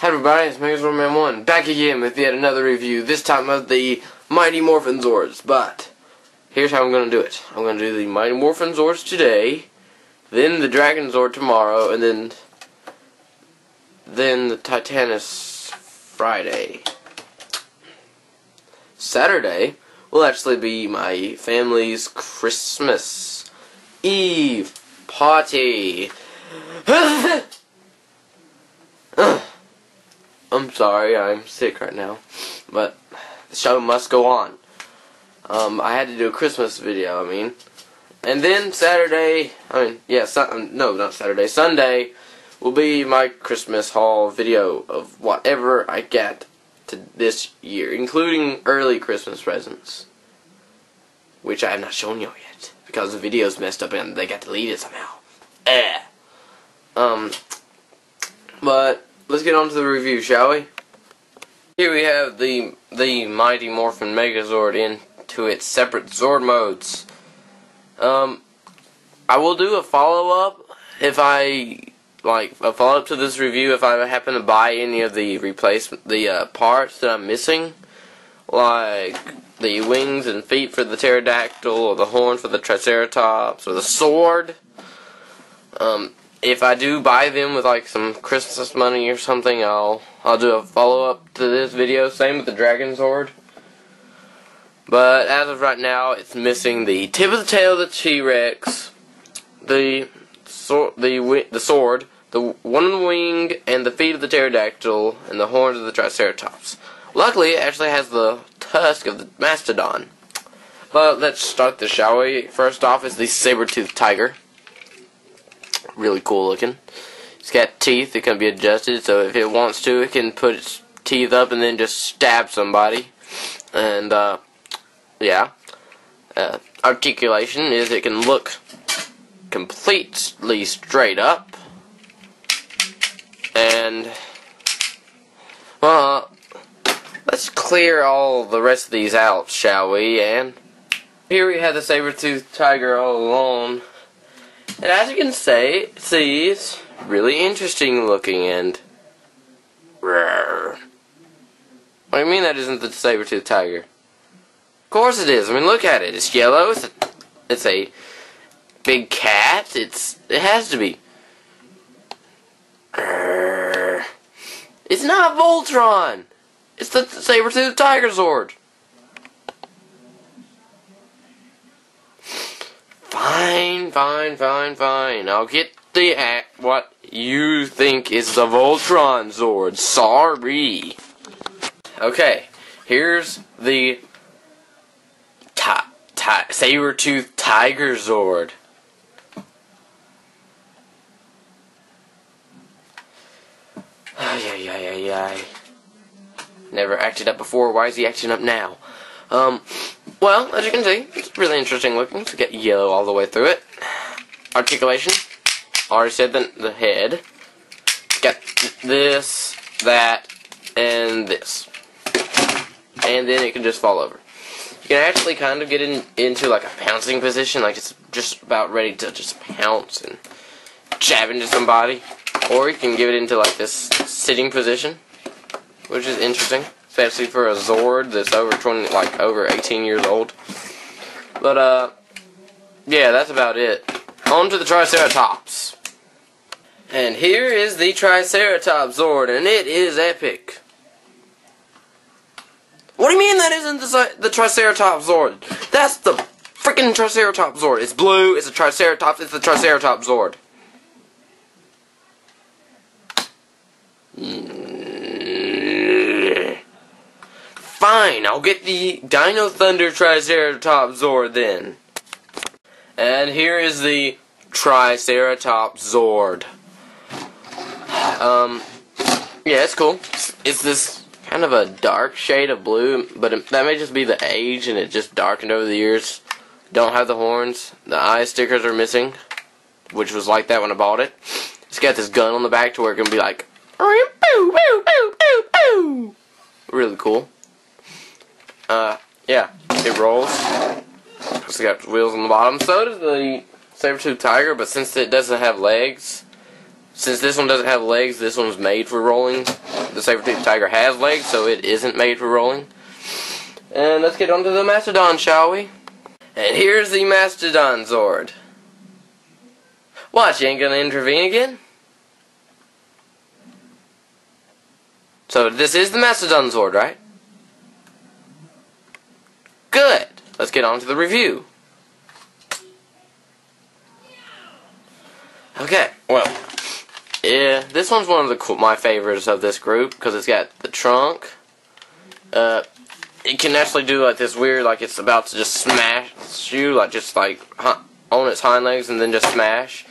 Hi everybody, it's megazord Man 1 back again with yet another review, this time of the Mighty Morphin Zords. But here's how I'm going to do it. I'm going to do the Mighty Morphin Zords today, then the Dragon Zord tomorrow, and then the Titanus Friday. Saturday will actually be my family's Christmas Eve party. I'm sorry, I'm sick right now, but the show must go on. I had to do a Christmas video, and then Saturday, not Saturday, Sunday will be my Christmas haul video of whatever I get to this year, including early Christmas presents, which I have not shown you yet, because the video's messed up and they got deleted somehow. But let's get on to the review, shall we? Here we have the Mighty Morphin Megazord into its separate Zord modes. I will do a follow-up if a follow-up to this review if I happen to buy any of the parts that I'm missing, like the wings and feet for the pterodactyl, or the horn for the triceratops, or the sword. If I do buy them with some Christmas money or something, I'll do a follow-up to this video. Same with the Dragon Zord. But as of right now, it's missing the tip of the tail of the T-Rex, the sword, the one wing, and the feet of the pterodactyl, and the horns of the triceratops. Luckily, it actually has the tusk of the mastodon. But let's start this, shall we? First off is the saber-toothed tiger. Really cool looking. It's got teeth that can be adjusted, so if it wants to, it can put its teeth up and then just stab somebody. And articulation is it can look completely straight up. And let's clear all the rest of these out, shall we? And here we have the saber-toothed tiger all alone. And as you can see, it's really interesting looking and rare. What do you mean that isn't the saber-toothed tiger? Of course it is. Look at it. It's yellow. It's a big cat. It has to be. It's not Voltron. It's the saber-toothed tiger Zord. Fine. I'll get what you think is the Voltron Zord. Sorry. Okay, here's the saber-toothed tiger Zord. Ay. Never acted up before. Why is he acting up now? Well, as you can see, it's really interesting looking. It's got yellow all the way through it. Articulation. Already said the head. Got this, that, and this. And then it can just fall over. You can actually kind of get into a pouncing position, like it's just about ready to just pounce and jab into somebody. Or you can give it into this sitting position, which is interesting, especially for a Zord that's over 18 years old. But yeah, that's about it. On to the Triceratops. And here is the Triceratops Zord, and it is epic. What do you mean that isn't the Triceratops Zord? That's the freaking Triceratops Zord. It's blue, it's a Triceratops, it's the Triceratops Zord. Fine, I'll get the Dino Thunder Triceratops Zord then. And here is the Triceratops Zord. Yeah, it's cool. It's this kind of a dark shade of blue, but that may just be the age and it just darkened over the years. Don't have the horns. The eye stickers are missing, which was like that when I bought it. It's got this gun on the back to where it can be like, really cool. Yeah, it rolls. It's got wheels on the bottom. So does the saber-toothed tiger, but since it doesn't have legs, since this one doesn't have legs, this one's made for rolling. the saber-toothed tiger has legs, so it isn't made for rolling. And let's get on to the Mastodon, shall we? And here's the Mastodon Zord. What, you ain't gonna intervene again? So this is the Mastodon Zord, right? Good! Let's get on to the review. Okay, well, yeah, this one's one of my favorites of this group, because it's got the trunk. It can actually do like this weird, like it's about to just smash you, like just like on its hind legs and then just smash.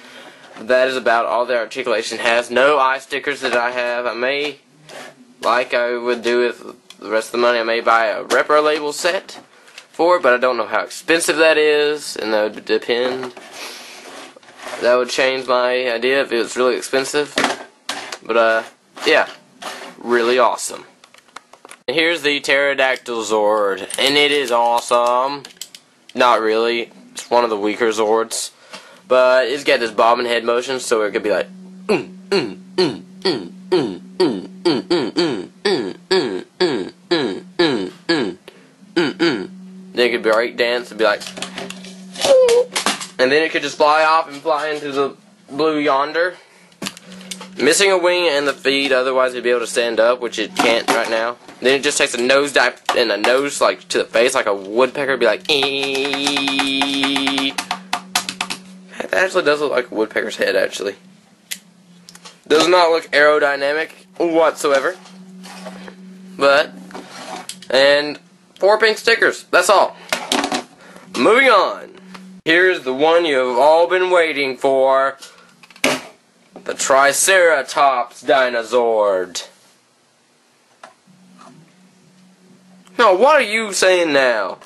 That is about all the articulation has. No eye stickers that I have. I may, like I would do with the rest of the money, I may buy a repro label set for it, but I don't know how expensive that is, and that would depend. That would change my idea if it was really expensive. But, yeah, really awesome. And here's the Pterodactyl Zord, and it is awesome. Not really. It's one of the weaker Zords. But it's got this bobbing head motion, so it could be like, Then it could break dance and be like, and then it could just fly off and fly into the blue yonder. Missing a wing and the feet, otherwise it'd be able to stand up, which it can't right now. Then it just takes a nosedive and a nose like to the face like a woodpecker. It'd be like, It actually does look like a woodpecker's head, actually. Does not look aerodynamic whatsoever. But, and 4 pink stickers. That's all. Moving on. Here's the one you have all been waiting for. The Triceratops Dinozord. No, what are you saying now?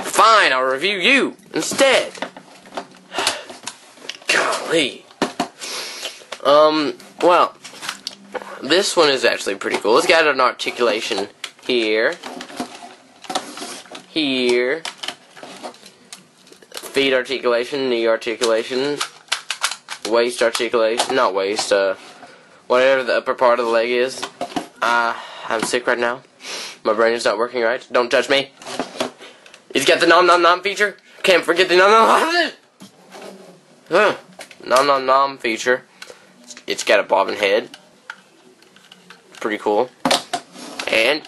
Fine, I'll review you instead. Golly. Well, this one is actually pretty cool. It's got an articulation here, here, feet articulation, knee articulation, waist articulation, not waist, whatever the upper part of the leg is. I'm sick right now. My brain is not working right. Don't judge me. It's got the nom nom nom feature. Can't forget the nom nom nom. Nom nom nom feature. It's got a bobbing head. Pretty cool. And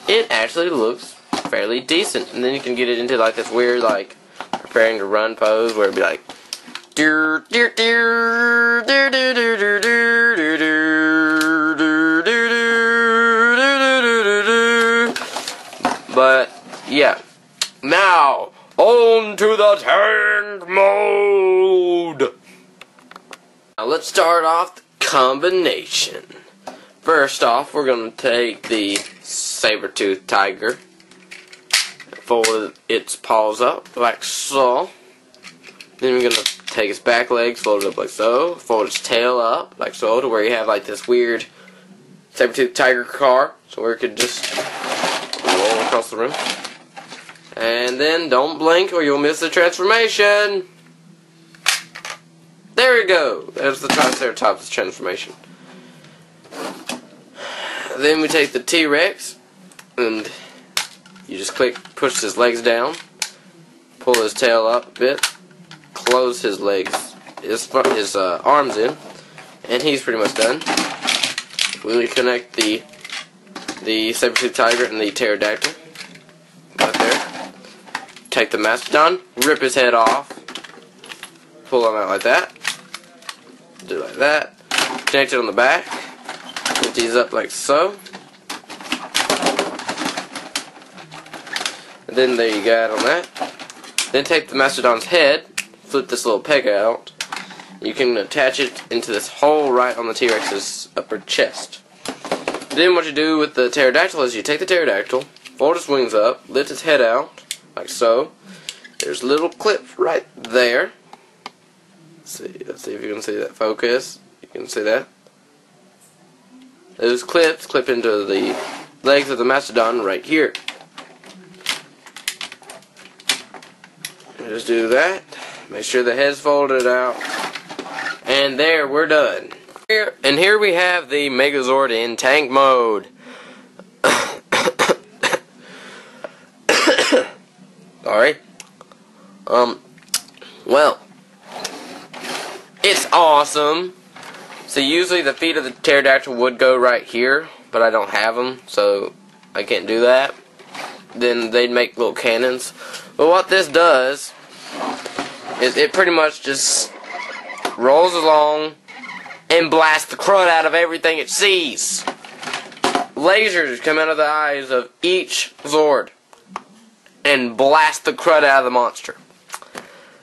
it actually looks fairly decent. And then you can get it into like this weird like preparing to run pose where it'd be like deer deer deer deer deer deer deer deer deer deer deer deer. But yeah. Now on to the tank mode. Now let's start off the combination. First off, we're going to take the saber-toothed tiger, fold its paws up like so. Then we're going to take its back legs, fold it up like so, fold its tail up like so, to where you have like this weird saber-toothed tiger car, so where it could just roll across the room. And then don't blink or you'll miss the transformation. There we go. There's the Triceratops transformation. Then we take the T-Rex and you just push his legs down, pull his tail up a bit, close his legs, his arms in, and he's pretty much done. When we connect the saber-toothed tiger and the pterodactyl, right there. Take the Mastodon, rip his head off, pull him out like that, do like that, connect it on the back, lift these up like so, and then there you got it on that. Then take the Mastodon's head, flip this little peg out, you can attach it into this hole right on the T-Rex's upper chest. Then what you do with the pterodactyl is you take the pterodactyl, fold its wings up, lift its head out, like so. There's a little clip right there. Let's see if you can see that focus. You can see that. Those clips clip into the legs of the Mastodon right here. Just do that. Make sure the head's folded out. And there, we're done. Here we have the Megazord in tank mode. Sorry. Well, it's awesome. So usually the feet of the pterodactyl would go right here, but I don't have them, so I can't do that. Then they'd make little cannons. But what this does is it pretty much just rolls along and blasts the crud out of everything it sees. Lasers come out of the eyes of each Zord and blast the crud out of the monster.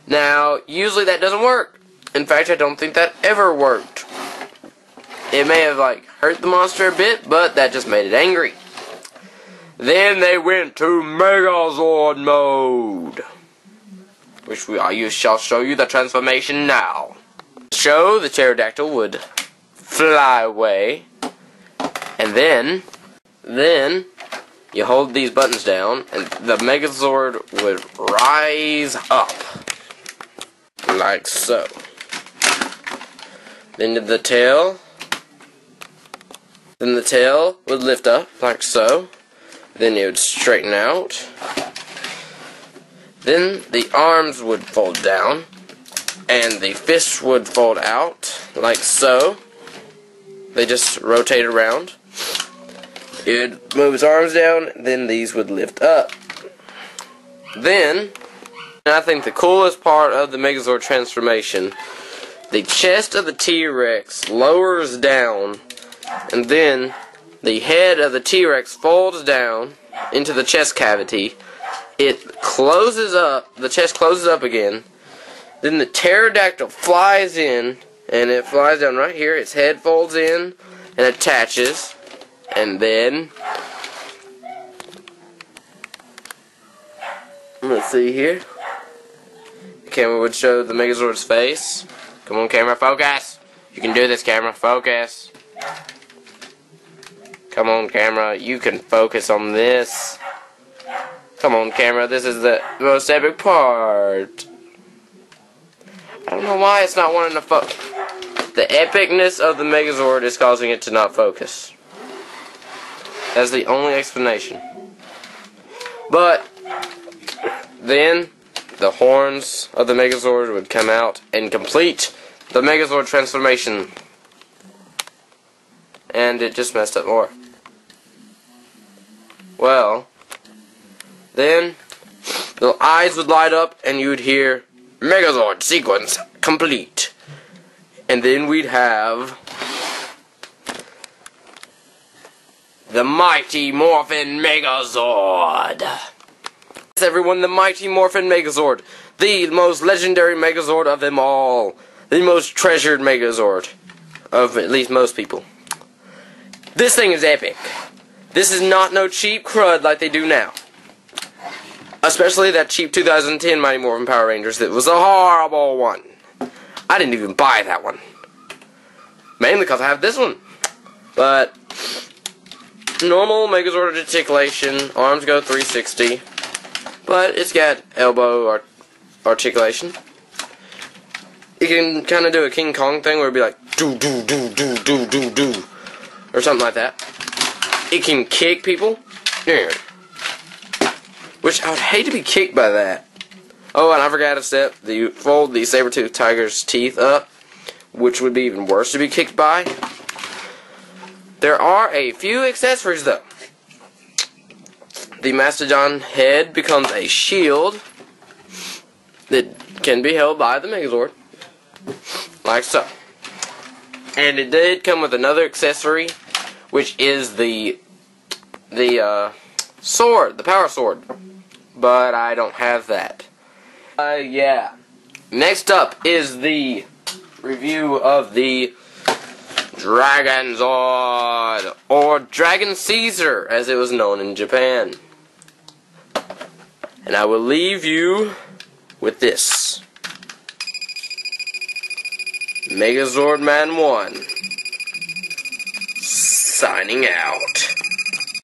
Now, usually that doesn't work. In fact, I don't think that ever worked. It may have, hurt the monster a bit, but that just made it angry. Then they went to Megazord mode, which I shall show you the transformation now. Show the pterodactyl would fly away, and then you hold these buttons down, and the Megazord would rise up, like so. Then the tail would lift up, like so. Then it would straighten out. Then the arms would fold down, and the fists would fold out, like so. They just rotate around. It would move its arms down, then these would lift up. Then, and I think the coolest part of the Megazord transformation, the chest of the T-Rex lowers down, and then the head of the T-Rex folds down into the chest cavity. It closes up, the chest closes up again. Then the pterodactyl flies in, and it flies down right here. Its head folds in and attaches. And then, let's see here. The camera would show the Megazord's face. Come on, camera, focus. You can do this, camera, focus. Come on, camera, you can focus on this. Come on, camera, this is the most epic part. I don't know why it's not wanting to focus. The epicness of the Megazord is causing it to not focus. That's the only explanation. But then the horns of the Megazord would come out and complete the Megazord transformation. And it just messed up more. Well, then the eyes would light up and you'd hear Megazord sequence complete. And then we'd have the Mighty Morphin Megazord. Yes, everyone, the Mighty Morphin Megazord. The most legendary Megazord of them all. The most treasured Megazord of at least most people. This thing is epic. This is not no cheap crud like they do now. Especially that cheap 2010 Mighty Morphin Power Rangers. That was a horrible one. I didn't even buy that one. Mainly because I have this one. But normal Megazord articulation. Arms go 360. But it's got elbow articulation. You can kind of do a King Kong thing where it'd be like do do do do do do do or something like that. It can kick people. Yeah. Which I would hate to be kicked by that. Oh, and I forgot a step. You fold the saber-toothed tiger's teeth up, which would be even worse to be kicked by. There are a few accessories though. The Mastodon head becomes a shield that can be held by the Megazord, like so. And it did come with another accessory, which is the sword, the power sword. But I don't have that. Yeah. Next up is the review of the Dragon Zord, or Dragon Caesar, as it was known in Japan. And I will leave you with this. Megazord Man 1, signing out.